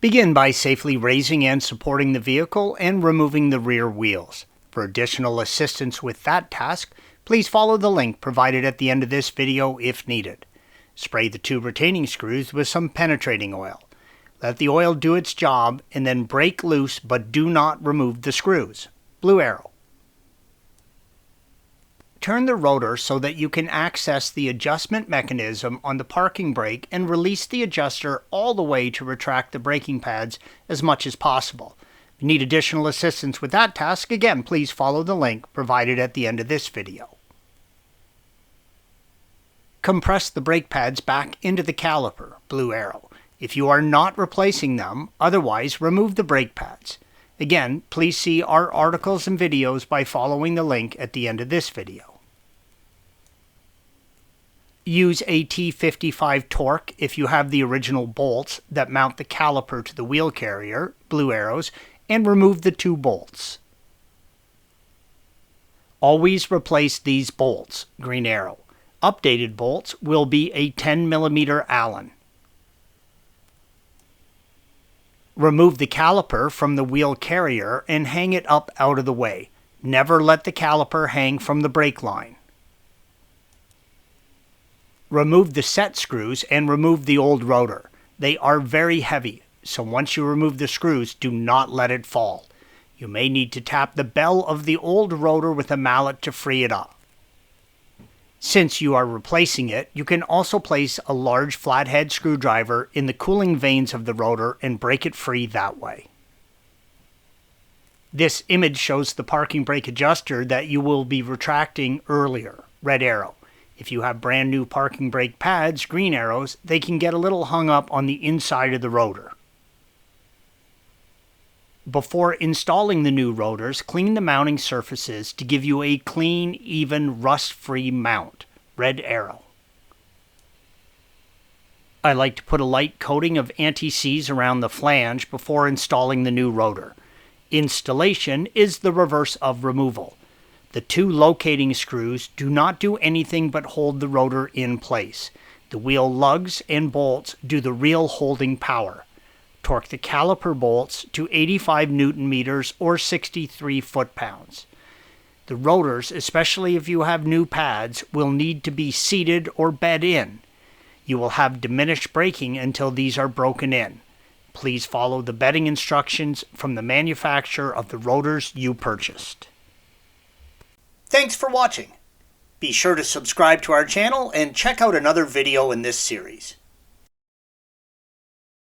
Begin by safely raising and supporting the vehicle and removing the rear wheels. For additional assistance with that task, please follow the link provided at the end of this video if needed. Spray the two retaining screws with some penetrating oil. Let the oil do its job and then break loose, but do not remove the screws. Blue arrow. Turn the rotor so that you can access the adjustment mechanism on the parking brake and release the adjuster all the way to retract the braking pads as much as possible. If you need additional assistance with that task, again, please follow the link provided at the end of this video. Compress the brake pads back into the caliper, blue arrow. If you are not replacing them, otherwise remove the brake pads. Again, please see our articles and videos by following the link at the end of this video. Use a T55 Torx if you have the original bolts that mount the caliper to the wheel carrier, blue arrows, and remove the two bolts. Always replace these bolts, green arrow. Updated bolts will be a 10mm Allen. Remove the caliper from the wheel carrier and hang it up out of the way. Never let the caliper hang from the brake line. Remove the set screws and remove the old rotor. They are very heavy, so once you remove the screws, do not let it fall. You may need to tap the bell of the old rotor with a mallet to free it up. Since you are replacing it, you can also place a large flathead screwdriver in the cooling vanes of the rotor and break it free that way. This image shows the parking brake adjuster that you will be retracting earlier, red arrow. If you have brand new parking brake pads, green arrows, they can get a little hung up on the inside of the rotor. Before installing the new rotors, clean the mounting surfaces to give you a clean, even, rust-free mount. Red arrow. I like to put a light coating of anti-seize around the flange before installing the new rotor. Installation is the reverse of removal. The two locating screws do not do anything but hold the rotor in place. The wheel lugs and bolts do the real holding power. Torque the caliper bolts to 85 Newton meters or 63 foot-pounds. The rotors, especially if you have new pads, will need to be seated or bed in. You will have diminished braking until these are broken in. Please follow the bedding instructions from the manufacturer of the rotors you purchased. Thanks for watching. Be sure to subscribe to our channel and check out another video in this series.